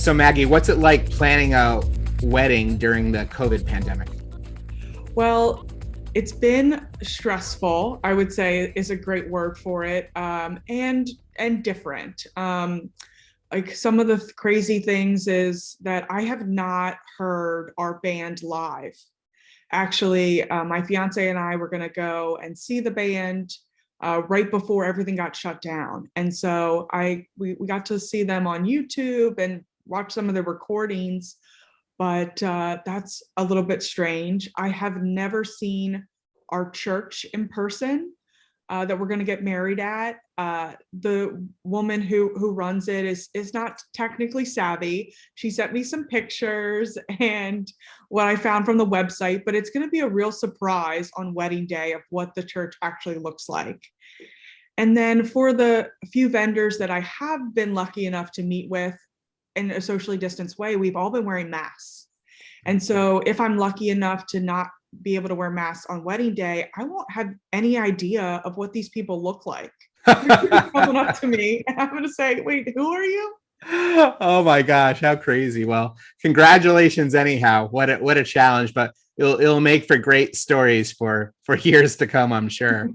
So Maggie, what's it like planning a wedding during the COVID pandemic? Well, it's been stressful, I would say is a great word for it, and different. Like some of the crazy things is that I have not heard our band live. Actually, my fiance and I were going to go and see the band right before everything got shut down, and so we got to see them on YouTube and watch some of the recordings, but that's a little bit strange. I have never seen our church in person that we're going to get married at. The woman who runs it is not technically savvy. She sent me some pictures and what I found from the website, but it's going to be a real surprise on wedding day of what the church actually looks like. And then for the few vendors that I have been lucky enough to meet with in a socially distanced way, we've all been wearing masks. And so if I'm lucky enough to not be able to wear masks on wedding day, I won't have any idea of what these people look like. They're coming up to me and I'm going to say, wait, who are you? Oh my gosh, how crazy. Well, congratulations anyhow. What a challenge, but it'll make for great stories for years to come, I'm sure.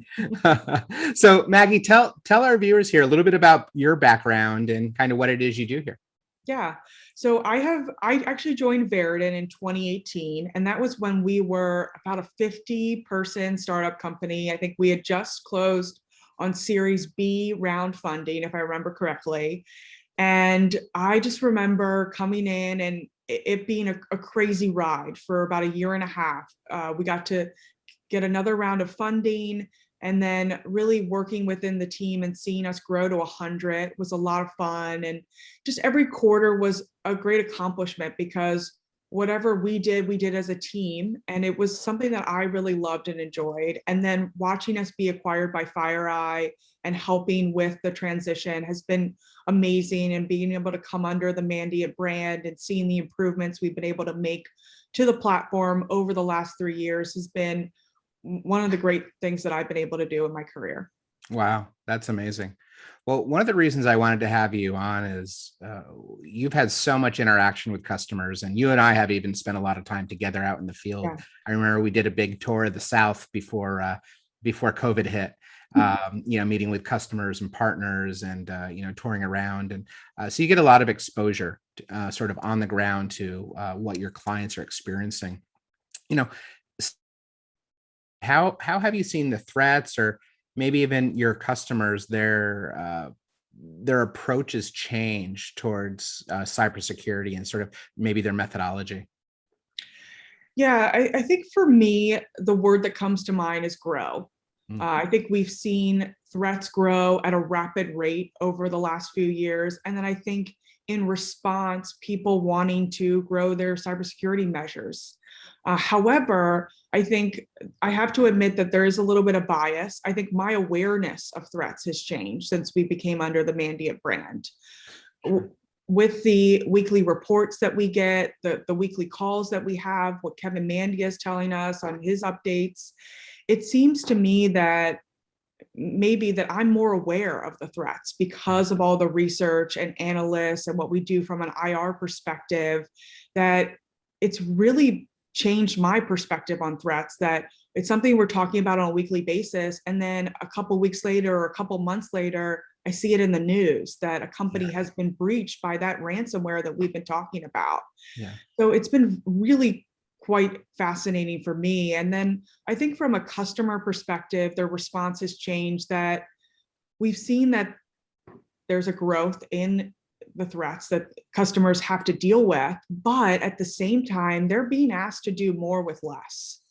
So Maggie, tell our viewers here a little bit about your background and kind of what it is you do here. Yeah. So I actually joined Veridan in 2018, and that was when we were about a 50-person startup company. I think we had just closed on Series B round funding, if I remember correctly. And I just remember coming in and it being a crazy ride for about a year and a half. We got to get another round of funding, and then really working within the team and seeing us grow to 100 was a lot of fun. And just every quarter was a great accomplishment because whatever we did as a team. And it was something that I really loved and enjoyed. And then watching us be acquired by FireEye and helping with the transition has been amazing. And being able to come under the Mandiant brand and seeing the improvements we've been able to make to the platform over the last 3 years has been one of the great things that I've been able to do in my career. Wow, that's amazing. Well, one of the reasons I wanted to have you on is you've had so much interaction with customers, and you and I have even spent a lot of time together out in the field. Yeah. I remember we did a big tour of the South before COVID hit. Meeting with customers and partners, and touring around, and so you get a lot of exposure, sort of on the ground to what your clients are experiencing. You know, how have you seen the threats, or maybe even your customers, their approaches change towards cybersecurity and sort of maybe their methodology? Yeah, I think for me, the word that comes to mind is grow. Mm. I think we've seen threats grow at a rapid rate over the last few years. And then I think in response, people wanting to grow their cybersecurity measures. However, I think I have to admit that there is a little bit of bias. I think my awareness of threats has changed since we became under the Mandiant brand. With the weekly reports that we get, the weekly calls that we have, what Kevin Mandia is telling us on his updates, it seems to me that maybe that I'm more aware of the threats because of all the research and analysts and what we do from an IR perspective, that it's really changed my perspective on threats, that it's something we're talking about on a weekly basis. And then a couple weeks later or a couple months later, I see it in the news that a company has been breached by that ransomware that we've been talking about. Yeah. So it's been really quite fascinating for me. And then I think from a customer perspective, their response has changed, that we've seen that there's a growth in the threats that customers have to deal with, but at the same time, they're being asked to do more with less.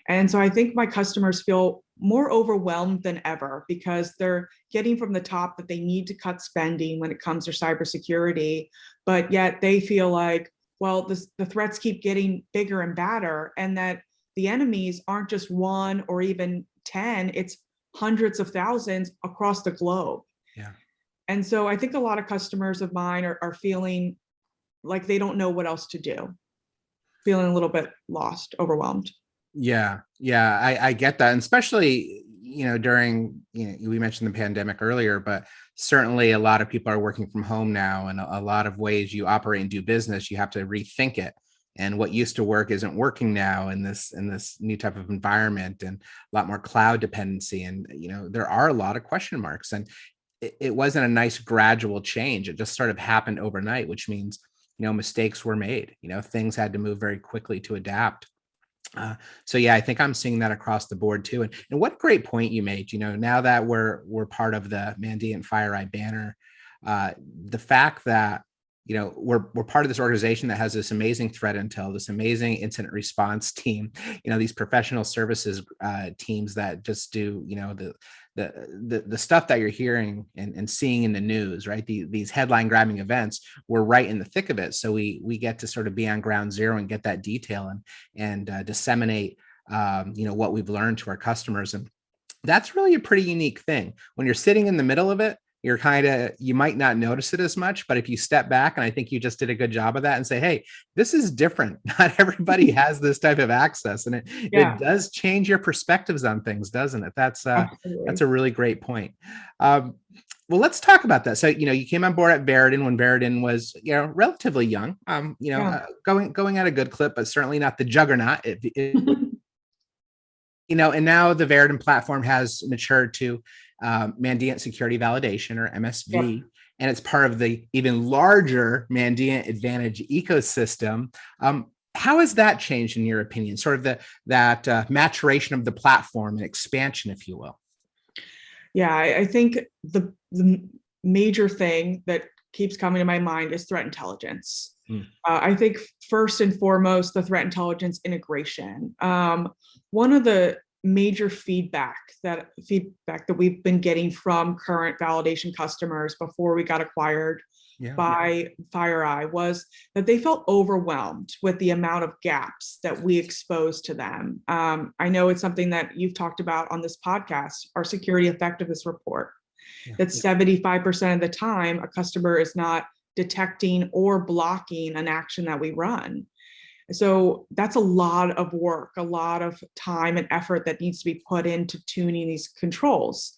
And so I think my customers feel more overwhelmed than ever because they're getting from the top that they need to cut spending when it comes to cybersecurity, but yet they feel like, well, the threats keep getting bigger and badder, and that the enemies aren't just one or even 10, it's hundreds of thousands across the globe. Yeah. And so I think a lot of customers of mine are feeling like they don't know what else to do, feeling a little bit lost, overwhelmed. Yeah, I get that, and especially during we mentioned the pandemic earlier, but certainly a lot of people are working from home now, and a lot of ways you operate and do business, you have to rethink it. And what used to work isn't working now in this new type of environment, and a lot more cloud dependency. And there are a lot of question marks, and it wasn't a nice gradual change. It just sort of happened overnight, which means mistakes were made. Things had to move very quickly to adapt. So yeah, I think I'm seeing that across the board too. And what great point you made. Now that we're part of the Mandiant FireEye banner, the fact that we're part of this organization that has this amazing threat intel, this amazing incident response team, these professional services teams that just do the stuff that you're hearing and seeing in the news, right? These headline grabbing events, we're right in the thick of it. So we get to sort of be on ground zero and get that detail and disseminate what we've learned to our customers. And that's really a pretty unique thing. When you're sitting in the middle of it, you might not notice it as much, but if you step back, and I think you just did a good job of that, and say, hey, this is different. Not everybody has this type of access. And it does change your perspectives on things, doesn't it? That's a really great point. Well, let's talk about that. So, you came on board at Veridon when Veridon was, relatively young, going at a good clip, but certainly not the juggernaut. And now the Veridon platform has matured to Mandiant Security Validation, or MSV, and it's part of the even larger Mandiant Advantage ecosystem. How has that changed, in your opinion? Sort of that maturation of the platform and expansion, if you will. Yeah, I think the major thing that keeps coming to my mind is threat intelligence. I think first and foremost, the threat intelligence integration. One of the major feedback that we've been getting from current validation customers before we got acquired by FireEye was that they felt overwhelmed with the amount of gaps that we exposed to them. I know it's something that you've talked about on this podcast, our security effectiveness report, that 75% of the time a customer is not detecting or blocking an action that we run. So that's a lot of work, a lot of time and effort that needs to be put into tuning these controls.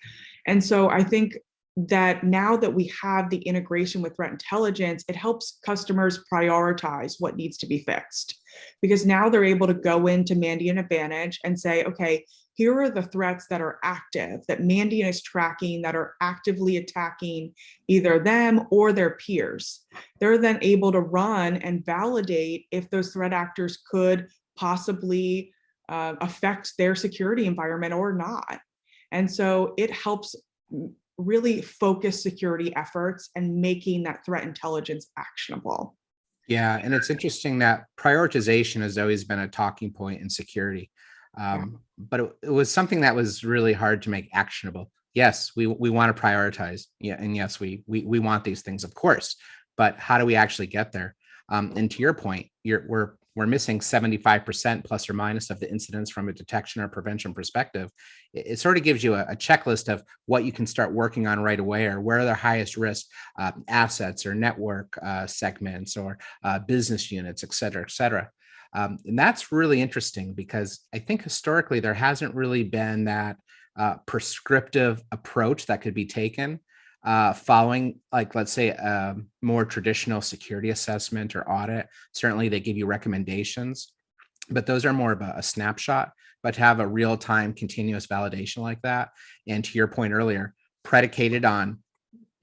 And so I think that now that we have the integration with threat intelligence, it helps customers prioritize what needs to be fixed. Because now they're able to go into Mandiant Advantage and say, okay, here are the threats that are active, that Mandiant is tracking, that are actively attacking either them or their peers. They're then able to run and validate if those threat actors could possibly affect their security environment or not. And so it helps really focus security efforts and making that threat intelligence actionable. Yeah, and it's interesting that prioritization has always been a talking point in security. But it was something that was really hard to make actionable. Yes, we want to prioritize. Yeah, and yes, we want these things, of course. But how do we actually get there? And to your point, we're missing 75% plus or minus of the incidents from a detection or prevention perspective. It sort of gives you a checklist of what you can start working on right away, or where are the highest risk assets or network segments or business units, et cetera, et cetera. And that's really interesting, because I think historically there hasn't really been that prescriptive approach that could be taken following, like, let's say, a more traditional security assessment or audit. Certainly they give you recommendations, but those are more of a snapshot. But to have a real-time continuous validation like that, and to your point earlier, predicated on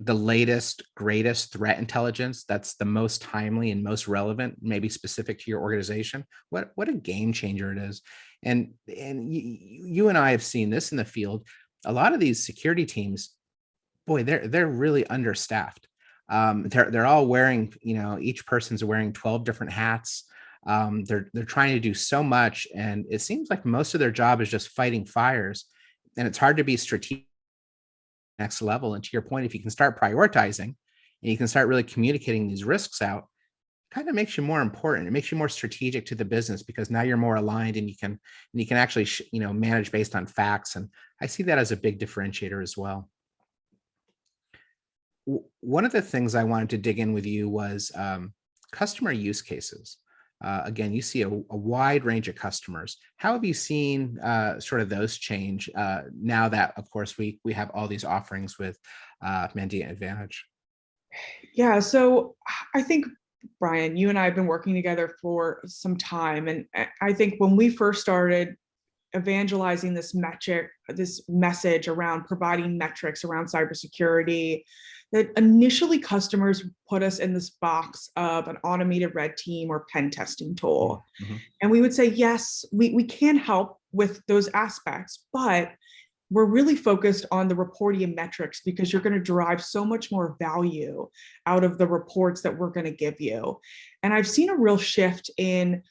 the latest, greatest threat intelligence that's the most timely and most relevant, maybe specific to your organization, what a game changer it is. And you and I have seen this in the field. A lot of these security teams, boy, they're really understaffed. They're all wearing, each person's wearing 12 different hats. They're trying to do so much, and it seems like most of their job is just fighting fires, and it's hard to be strategic next level. And to your point, if you can start prioritizing and you can start really communicating these risks out, it kind of makes you more important. It makes you more strategic to the business, because now you're more aligned, and you can actually manage based on facts. And I see that as a big differentiator as well. One of the things I wanted to dig in with you was customer use cases. again, you see a wide range of customers. How have you seen sort of those change now that, of course, we have all these offerings with Mandiant Advantage? Yeah, so I think, Brian, you and I have been working together for some time. And I think when we first started evangelizing this message around providing metrics around cybersecurity, that initially customers put us in this box of an automated red team or pen testing tool. Mm-hmm. And we would say, yes, we can help with those aspects, but we're really focused on the reporting and metrics because you're going to derive so much more value out of the reports that we're going to give you. And I've seen a real shift in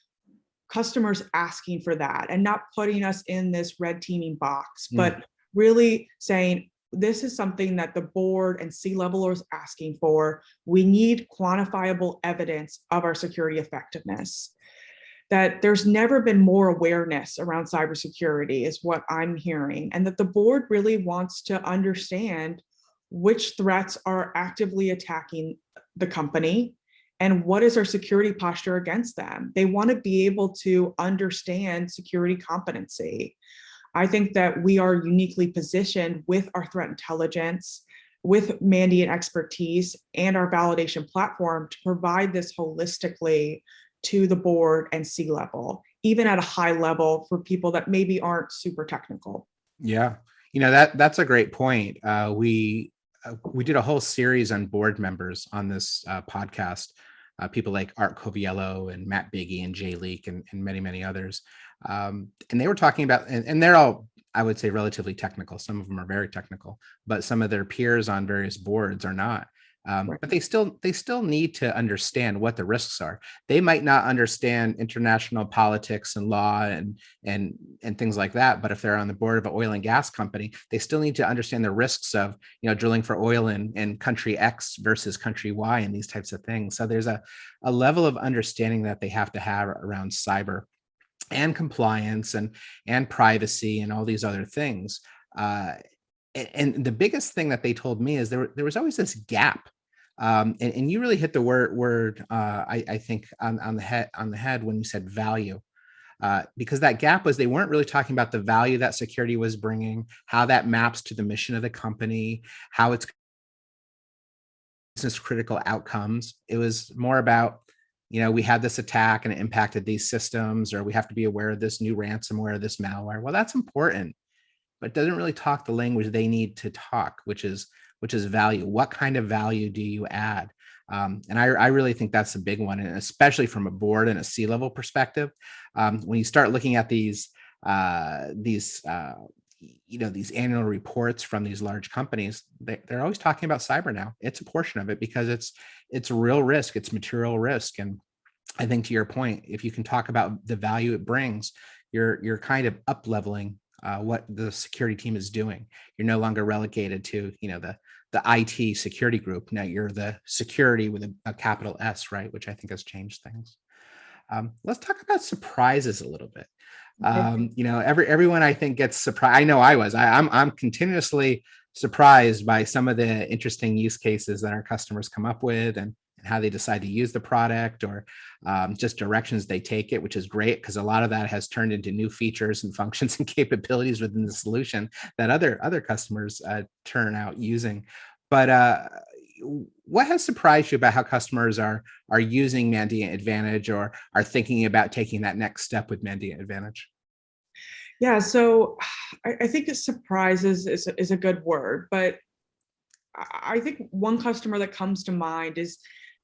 customers asking for that and not putting us in this red teaming box, but really saying, this is something that the board and C-level is asking for. We need quantifiable evidence of our security effectiveness. That there's never been more awareness around cybersecurity is what I'm hearing, and that the board really wants to understand which threats are actively attacking the company and what is our security posture against them. They want to be able to understand security competency. I think that we are uniquely positioned with our threat intelligence, with Mandiant expertise, and our validation platform to provide this holistically to the board and C-level, even at a high level for people that maybe aren't super technical. Yeah, that's a great point. We did a whole series on board members on this podcast. People like Art Coviello and Matt Biggie and Jay Leak and many, many others. And they were talking about, and they're all, I would say, relatively technical. Some of them are very technical, but some of their peers on various boards are not. But they still need to understand what the risks are. They might not understand international politics and law and things like that. But if they're on the board of an oil and gas company, they still need to understand the risks of drilling for oil in country X versus country Y and these types of things. So there's a level of understanding that they have to have around cyber and compliance and privacy and all these other things. And the biggest thing that they told me is there was always this gap. And you really hit the word I think on the head when you said value, because that gap was they weren't really talking about the value that security was bringing, how that maps to the mission of the company, how it's business critical outcomes. It was more about, we had this attack and it impacted these systems, or we have to be aware of this new ransomware, this malware. Well, that's important, but it doesn't really talk the language they need to talk, which is value. What kind of value do you add? And I really think that's a big one, and especially from a board and a C-level perspective. When you start looking at these annual reports from these large companies, they're always talking about cyber now. It's a portion of it because it's real risk, it's material risk. And I think to your point, if you can talk about the value it brings, you're kind of up leveling what the security team is doing. You're no longer relegated to the IT security group. Now you're the security with a capital S, right? Which I think has changed things. Let's talk about surprises a little bit. Everyone I think gets surprised. I know I was. I'm continuously surprised by some of the interesting use cases that our customers come up with and how they decide to use the product, or just directions they take it, which is great because a lot of that has turned into new features and functions and capabilities within the solution that other customers turn out using. But what has surprised you about how customers are using Mandiant Advantage or are thinking about taking that next step with Mandiant Advantage? Yeah, so I think surprises is a good word, but I think one customer that comes to mind is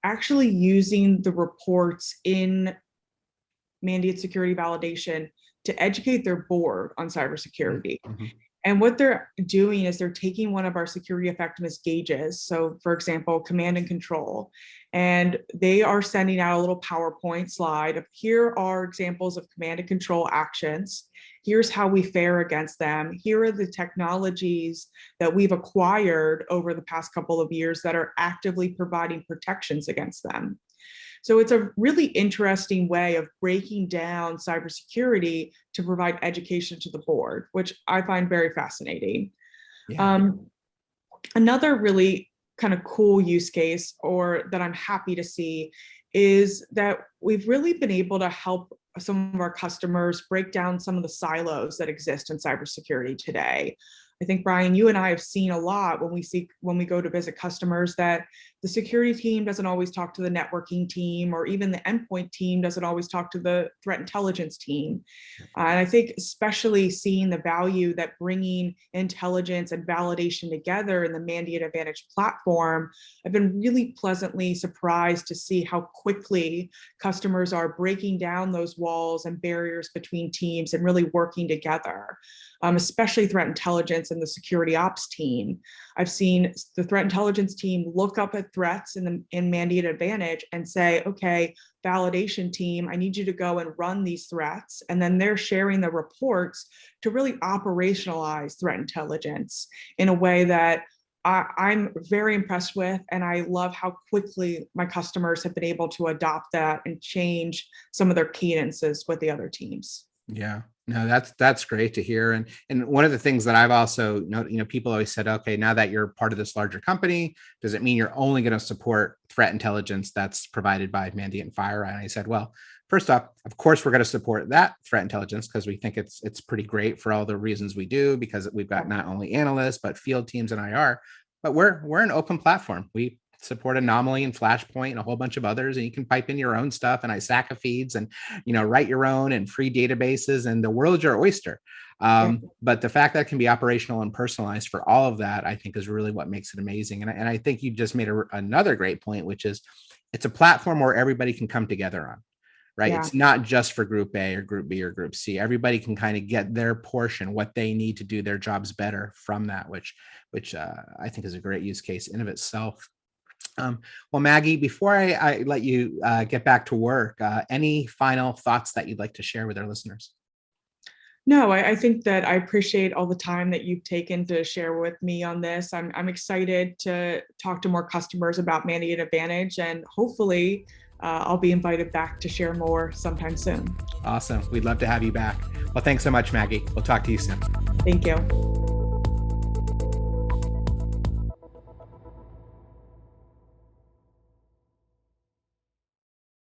actually using the reports in Mandiant security validation to educate their board on cybersecurity. Mm-hmm. And what they're doing is they're taking one of our security effectiveness gauges. So for example, command and control, and they are sending out a little PowerPoint slide of here are examples of command and control actions. Here's how we fare against them. Here are the technologies that we've acquired over the past couple of years that are actively providing protections against them. So it's a really interesting way of breaking down cybersecurity to provide education to the board, which I find very fascinating. Yeah. Another really kind of cool use case, or that I'm happy to see, is that we've really been able to help some of our customers break down some of the silos that exist in cybersecurity today. I think, Brian, you and I have seen a lot when we go to visit customers, that the security team doesn't always talk to the networking team, or even the endpoint team doesn't always talk to the threat intelligence team. And I think especially seeing the value that bringing intelligence and validation together in the Mandiant Advantage platform, I've been really pleasantly surprised to see how quickly customers are breaking down those walls and barriers between teams and really working together. Especially threat intelligence and the security ops team. I've seen the threat intelligence team look up at threats in Mandiant Advantage and say, okay, validation team, I need you to go and run these threats. And then they're sharing the reports to really operationalize threat intelligence in a way that I'm very impressed with. And I love how quickly my customers have been able to adopt that and change some of their cadences with the other teams. Yeah, no, that's great to hear. And one of the things that I've also noted, people always said, okay, now that you're part of this larger company, does it mean you're only going to support threat intelligence that's provided by Mandiant Fire? And I said, well, first off, of course, we're going to support that threat intelligence because we think it's pretty great for all the reasons we do, because we've got not only analysts, but field teams and IR, but we're an open platform. We support Anomaly and Flashpoint and a whole bunch of others, and you can pipe in your own stuff and ISACA feeds and write your own and free databases, and the world's your oyster. But the fact that it can be operational and personalized for all of that, I think, is really what makes it amazing. And I think you just made another great point, which is it's a platform where everybody can come together on. Right. Yeah. It's not just for group A or group B or group C. Everybody can kind of get their portion, what they need to do their jobs better from that, which I think is a great use case in of itself. Well, Maggie, before I let you get back to work, any final thoughts that you'd like to share with our listeners? No, I think that I appreciate all the time that you've taken to share with me on this. I'm excited to talk to more customers about Mandiant Advantage, and hopefully I'll be invited back to share more sometime soon. Awesome. We'd love to have you back. Well, thanks so much, Maggie. We'll talk to you soon. Thank you.